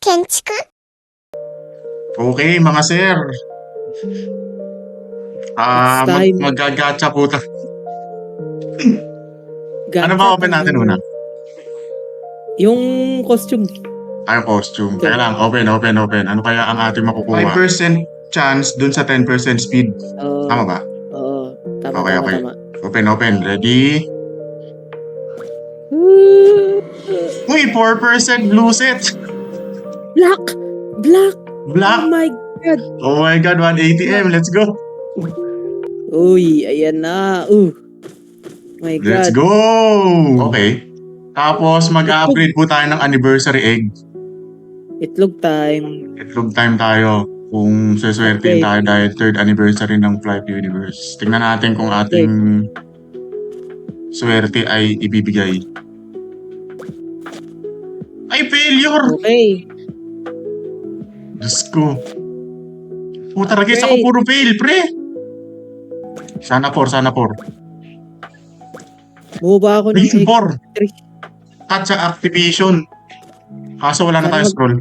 建築 Okay, mga sir. It's time. Magagatcha po tayo. Ano Gacha ba open natin tayo. una? Yung costume. Ay, costume. Okay. Teka lang, open. Ano kaya ang ating makukuha? 5% chance dun sa 10% speed. Tama ba? Oo. Tama, Okay, tama, okay. tama. Open. Ready? Uy, 4% blue set. Black! Black. Oh my God! Oh my God, 180M. Let's go. Uy, ayan na. My God. Let's go. Okay. Tapos mag-upgrade po tayo ng anniversary egg. Itlog time. Itlog time tayo. Kung seswertein Okay. tayo dahil 3rd anniversary ng Flight Universe. Tingnan natin kung ating swerte ay ibibigay. Ay, failure! Okay. Diyos ko. Puta, ragis ako puro fail, pre! Sana 4. Bumaba ako ng Naging 4. 3. At sa activation. Kaso wala na tayo scroll.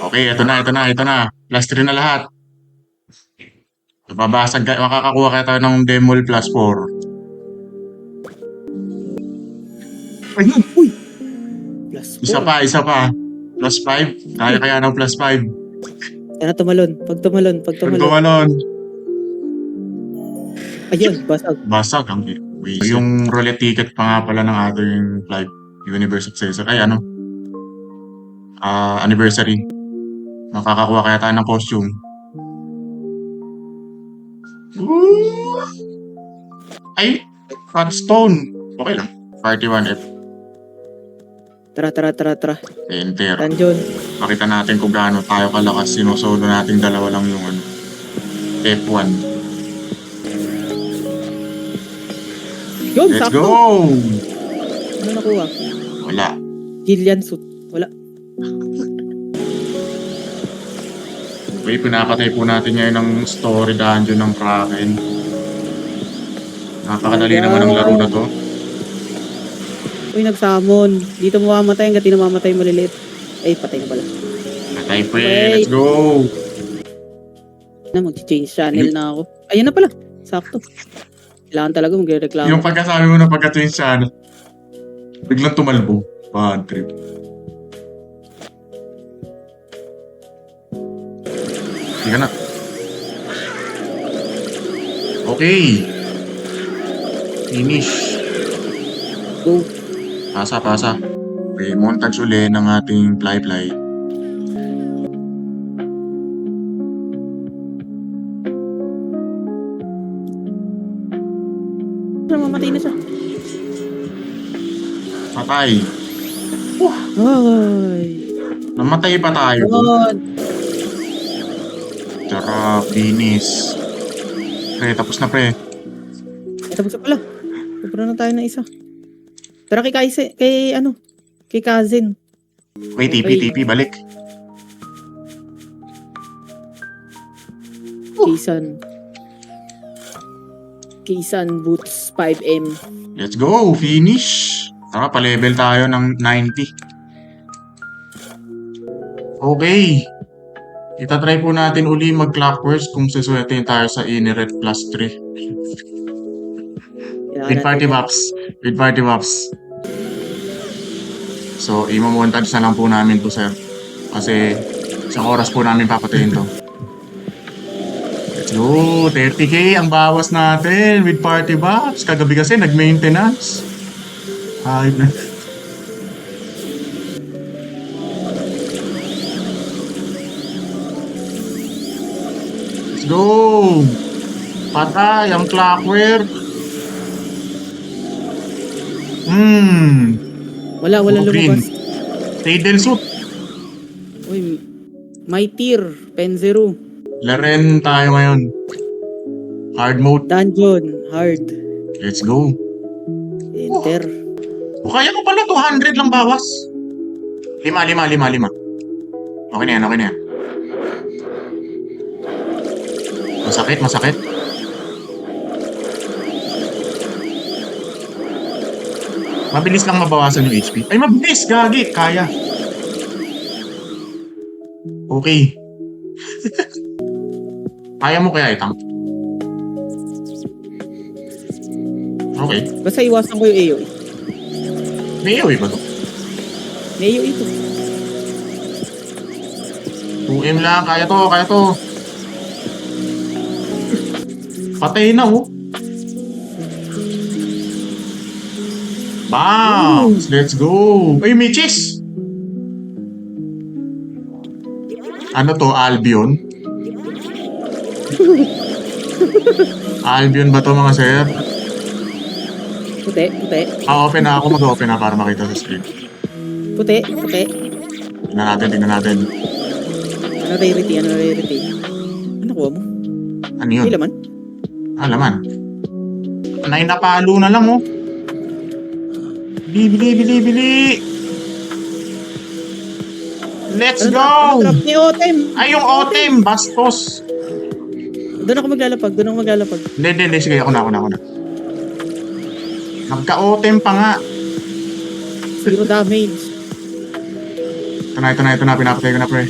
Okay, ito na. Plus 3 na lahat. Makakakuha kaya tayo ng Demol plus 4. Ayun! Uy! Plus 4. Isa pa. Plus 5. Kaya ng plus 5. Sana tumalon. Pag tumalon. Tumalon. Ayun, basag. Basag ang basic. Yung roulette ticket pa nga pala ng ating Flight Universe Successor. Ay, anniversary. Makakakuha kaya tayo ng costume. Ooh! Ay, fat stone. Okay lang. 41F. Tara. Enter. Dungeon. Makita natin kung gaano tayo kalakas. Sinusolo natin dalawa lang yung F1. Yun, Let's sakto. go! Ano nakuha? Wala. Gillian suit. Wala. Okay, pinapatay po natin ngayon ng story dungeon ng Kraken. Napakadali naman ng laro na to. Uy, nag-summon. Dito mamamatay hanggang di namamatay maliliit. Ay, patay na pala. Patay po let's go! Mag-change channel na ako. Ayun na pala. Sakto. Kailangan talaga magre-reklamo. Yung pagkasabi mo na pagka-twins siya, biglang tumalbo. Bad trip. Hindi ka na. Okay. Finish. Go. Pasa. Okay, montage uli ng ating fly. Mamatay na siya. Patay. Ay. Namatay pa tayo. God. Charap, dinis. Pre, tapos na pre. Tapos na pala. Tapos na tayo na isa. Tara kay kay cousin. Wait, TP, balik. Kisan Boots 5M. Let's go, finish. Tara, pa-level tayo ng 90. Okay. Itatry po natin uli mag-clockworks kung siswetin tayo sa Ineret plus 3. With party maps. So, i-montage na lang po namin to, sir. Kasi, isang oras po namin papatayin to. Let's go! 30k ang bawas natin with party maps. Kagabi kasi, nag-maintenance. Ayun na. Let's go! Patay ang clockwork. Wala Green. lumabas. Tadel suit. Uy, my tier, Penzero. Laren tayo ngayon. Hard mode. Dungeon, hard. Let's go. Enter. O kaya ko pala 200 lang bawas. 5. Okay na yan. Masakit. Mabilis lang mabawasan yung HP. Ay, mabilis! Gagi! Kaya. Okay. Kaya mo kaya itang? Okay. Basta iwasan ko yung AoE. May AoE ba to? May AoE to. 2M lang. Kaya to. Kaya to. Patay na, oh. Bam! Let's go! Ay, may cheese! Ano to? Albion? Albion ba to mga sir? Puti, puti. Open na ako. Mag-open na para makita sa screen. Puti, puti. Tingnan natin, tingnan natin. Ano rarity, ano rarity? Ano kuha mo? Ano yun? May laman? Ah, laman. Nay napalo na lang, oh. Bili, bili, bili, bili! Let's go! Ano drop ni Otem? Ay, yung Otem! Bastos! Doon ako maglalapag, doon ako maglalapag. Hindi. Sige, ako na. Nagka-Otem pa nga. Zero damage. Ito na. Pinapatay ko na, pre.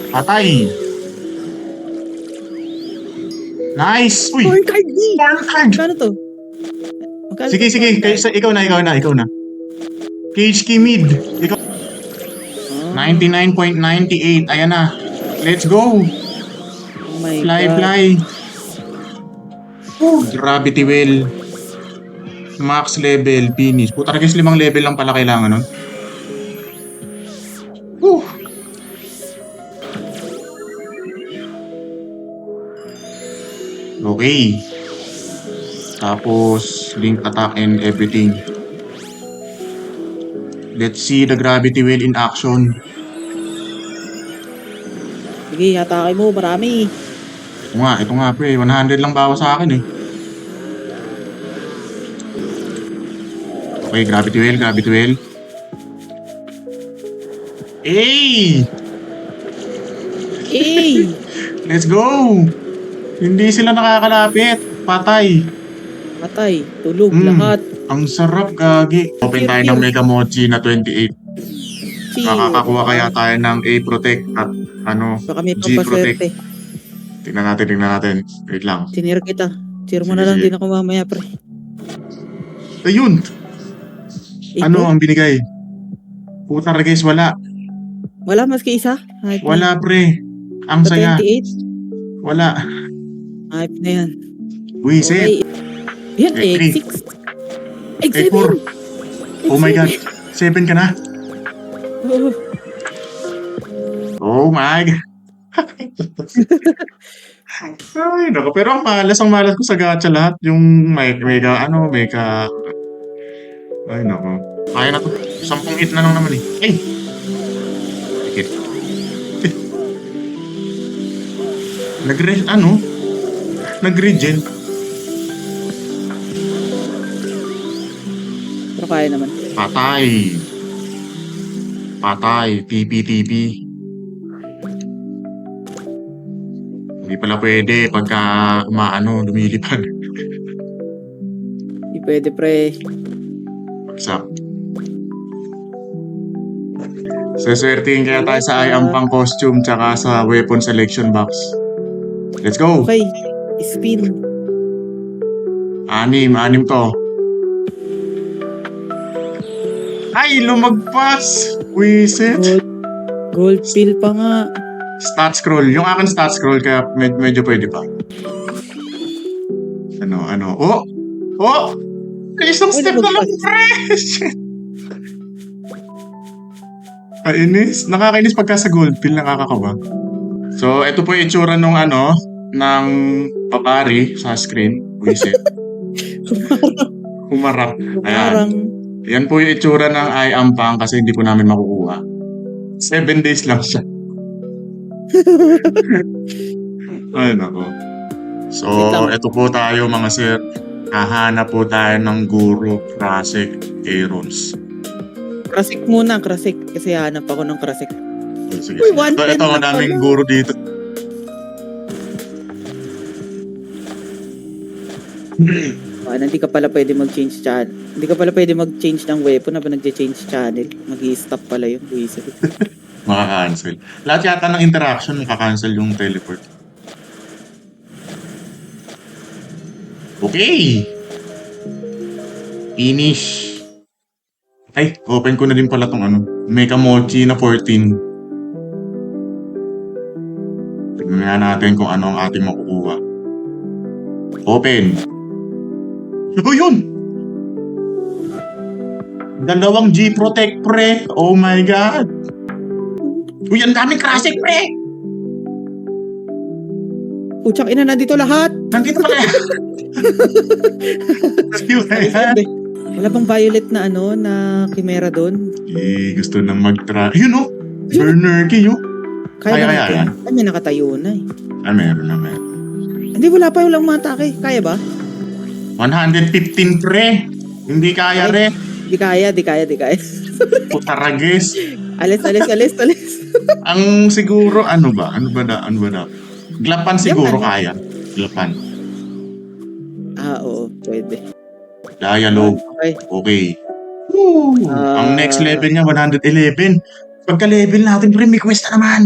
Patay! Nice! Uy! Corn card D! Corn card! Magkano to? Magkano Sige. to, corn card? Ikaw na. Cage key mid. Ikaw. Ah, 99.98. Ayan na. Let's go! oh my Fly. God. Gravity well. Max level. Finish. Puta guys, 5 level lang pala kailangan nun. Woo! Okay. Tapos, link attack and everything. Let's see the gravity well in action. Sige, hatake mo, marami. Ito nga pre, 100 lang bawas sa akin eh. Okay, gravity well. Hey! Eh! Let's go! Hindi sila nakakalapit. Patay. Patay, tulog, Mm. lahat. Ang sarap, gagi. Open tayo ng Mega Mochi na 28. Makakakuha kaya tayo ng A Protect at Baka may G Protect. pampaswerte. Tingnan natin. Wait lang. Sinir kita. Cheer mo Sige, na lang sige. din ako mamaya, pre. Ayun! Ito? Ano ang binigay? Puta guys, wala. Wala maski isa? Hype Wala pre. Ang Na. Sa saya. 28? Wala. Hype na yan. Wisit. Yan, X3. X6. X7! X4. Oh my God. 7 ka na? Oh, Oh my God. Ay, nako. Pero ang malas ko sa gacha lahat. Yung mega. Ay, nako. Kaya na to. 10 hit na lang naman eh. Ay! Hit. Nag-regen. pero kaya naman. Patay. TP. Hindi pala pwede pagka lumilipad. Hindi pwede, pre. Bagsak. Seswertihin kaya tayo sa Ayampang costume tsaka sa weapon selection box. Let's go! Okay. Spin. Anim to. Ay, lumagpas! Wisit! Gold pill pa nga. Stat scroll. Yung akin stat scroll kaya medyo pwede pa. Oh! Isang Uy, step na lang, fresh! Kainis. Nakakainis pagka sa gold pill, nakakakaba. So, ito po yung itsura ng papari sa screen. Wisit. Humarap. Ayan. Parang, Yan po yung itsura ng Ayampang kasi hindi po namin makukuha. 7 days lang siya. Ay, nako. So, ito po tayo mga sir. Hahanap po tayo ng guru, Krasik, Aarons. Krasik muna, Krasik. Kasi hanap ako ng Krasik. Sige. Uy, 110 Ito na ang daming pala. guru dito. Hindi ka pala pwede mag-change channel. Hindi ka pala pwede mag-change ng weapon habang nag-change channel. Mag-i-stop pala yung buwisit. Maka-cancel. Lahat yata ng interaction maka-cancel yung teleport. Okay! Finish! Ay, open ko na din pala tong ano. Mecha Mochi na 14. Tignan nga natin kung ano ang ating makukuha. Open! Ano yun? Dalawang G-Protect, pre! Oh my God! Uy, ang daming classic, pre! Putsang ina, nandito lahat! Nandito pala yan! Nandito pala yan! Wala bang violet na ano, na chimera doon? Gusto nang mag-try. Ayun oh! Burner key oh! Kaya Kaya natin. yan? Ay, may nakatayo na eh. Meron na meron. Hindi, wala pa yung lang matake. Kaya ba? 115 pre! Hindi kaya Ay. re! Di kaya. Putarages! Alis. Ang siguro, ano ba? Ano ba da? Glapan siguro Yung ano? kaya. Glapan. Oo, pwede. Dialogue. Okay. Okay. Woo! Ang next level niya, 111. Pagka-level natin, pre, may quest na naman.